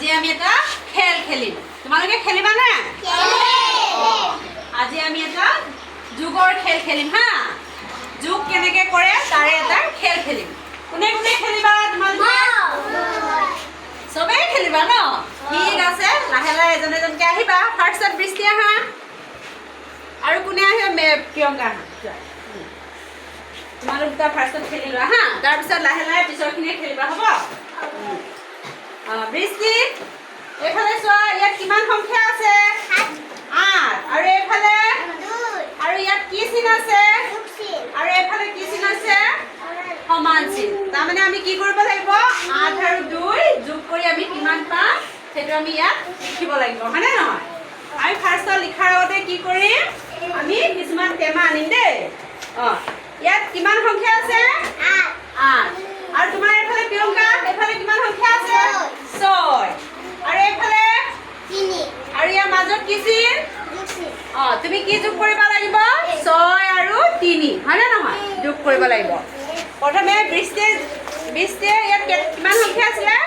আজি আমি এটা খেল খেলিম। তোমালোকে খেলিবা না? আজি আমি এটা যোগৰ খেল খেলিম হা। যোগ কেনেকৈ কৰে তাৰে এটা খেল খেলিম। কোনে কোনে খেলিবা তোমালোকে? চবেই খেলিবা ন? ঠিক আছে, লাহে লাহে এজন এজনকৈ আহিবা। ফাৰ্ষ্টত বৃষ্টি আহা আৰু কোনে আহিবা? প্ৰিয়ংকা আহা। তোমালোক দুটা ফাৰ্ষ্টত খেলি লোৱা হা, তাৰপিছত লাহে লাহে পিছৰখিনিয়ে খেলিবা, হ'ব? বৃষ্টি এইফালে চোৱা, ইয়াত কিমান সংখ্যা আছে? 8। আৰু এইফালে? আৰু ইয়াত কি চিন আছে? আৰু এইফালে কি চিন আছে? সমান চিন। তাৰমানে আমি কি কৰিব লাগিব? 8 আৰু 2 যোগ কৰি আমি কিমান পাম সেইটো আমি ইয়াত লিখিব লাগিব, হয়নে নহয়? আমি ফাৰ্ষ্টত লিখাৰ আগতে কি কৰিম? আমি কিছুমান টেমা আনিম দেই। ইয়াত কিমান সংখ্যা আছে? 8। আৰু তোমাৰ এইফালে প্ৰিয়ংকা, এইফালে কিমান সংখ্যা আছে? 6। আৰু এইফালে 3। আৰু ইয়াৰ মাজত কি চিন? তুমি কি যোগ কৰিব লাগিব? 6 আৰু 3, হয়নে নহয়? যোগ কৰিব লাগিব। প্ৰথমে বৃষ্টিয়ে ইয়াত কিমান সংখ্যা আছিলে?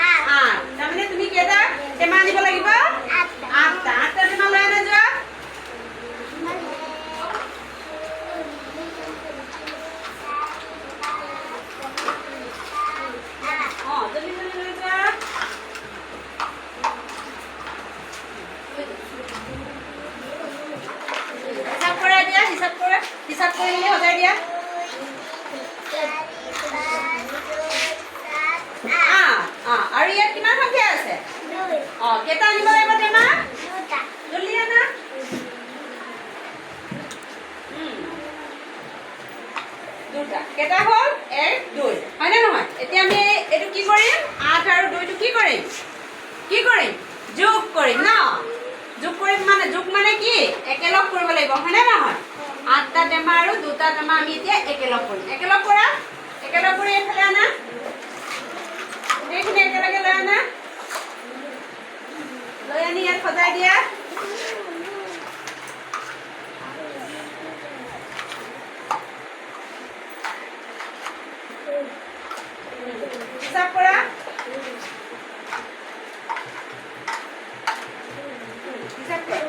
8। তাৰমানে তুমি কেইটা টেমা আনিব লাগিব? 8টা। 8টা টেমা লৈ আনা যোৱা। হিচাপ কৰি মেলি সজাই দিয়া। আৰু ইয়াত কিমান সংখ্যা আছে? কেইটা আনিব লাগিব টেমা? জলদি আনা। দুটা। কেইটা হ'ল? 1, 2, হয়নে নহয়? এতিয়া আমি এইটো কি কৰিম? 8 আৰু 2টো কি কৰিম? যোগ কৰিম ন? যোগ মানে কি? একেলগ কৰিব লাগিব, হয়নে নহয়? 8টা টেমা আৰু 2টা টেমা আমি এতিয়া একেলগ কৰিম। একেলগ কৰা। একেলগ কৰি এইফালে আনা। গোটেইখিনি একেলগে লৈ আনা। লৈ আনি ইয়াত সজাই দিয়া। হিচাপ কৰা। হিচাপ কৰা।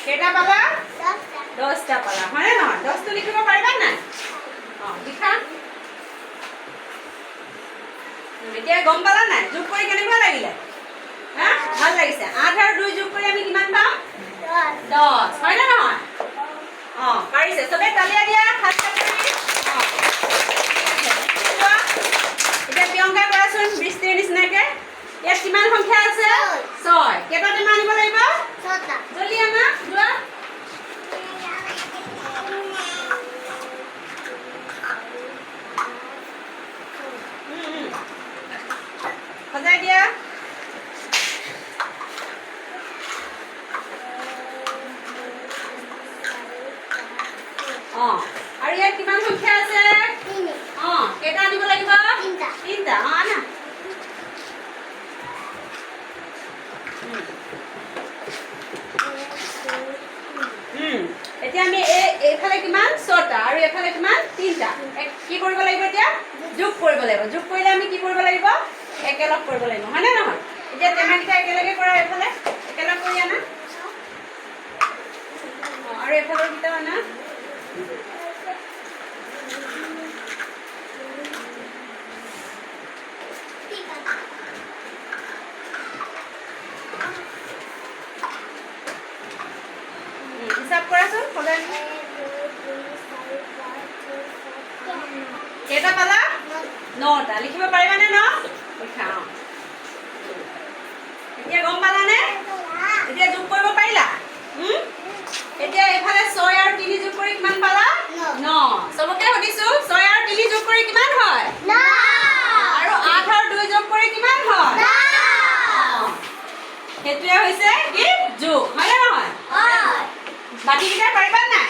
কেইটা পালা? 10টা পালা, হয়নে নহয়? 10টো লিখিব পাৰিবা নাই? লিখা। এতিয়া গম পালা নাই? যোগ কৰি কেনেকুৱা লাগিলে? ভাল লাগিছে। 8 আৰু 2 যোগ কৰি আমি কিমান পাম? 10, হয়নে নহয়? পাৰিছে। চবেই তালিয়া দিয়া। এতিয়া প্ৰিয়ংকা কৰাচোন বৃষ্টিৰ নিচিনাকে। ইয়াত কিমান সংখ্যা আছে? 6। কেইটা টেমা আনিব লাগিব? 6টা। জলদি আনা যোৱা। সজাই দিয়া। আৰু ইয়াত কিমান সংখ্যা আছে? 3। কেইটা আনিব লাগিব? 3টা। আনা। এতিয়া আমি এইফালে কিমান? 6টা আৰু এইফালে কিমান? 3টা। কি কৰিব লাগিব এতিয়া? যোগ কৰিব লাগিব। যোগ কৰিলে আমি কি কৰিব লাগিব? একেলগ কৰিব লাগিব, হয়নে নহয়? এতিয়া টেমাকেইটা একেলগে কৰা। এইফালে একেলগ কৰি আনা। আৰু এইফালৰ কেইটাও আনা। হিচাপ কৰাচোন। কেইটা পালা? 9টা। লিখিব পাৰিবানে? লিখা। এতিয়া গম পালানে? এতিয়া যোগ কৰিব পাৰিলা? এতিয়া এইফালে 6 আৰু 3 যোগ কৰি কিমান পালা? 9। চবকে সুধিছো, 6 আৰু 3 যোগ কৰি কিমান হয়? 9। আৰু 8 আৰু 2 যোগ কৰি কিমান হয়? 9। সেইটোৱে হৈছে কি? যোগ, হয়নে নহয়? বাকীকেইটা পাৰিবা নাই?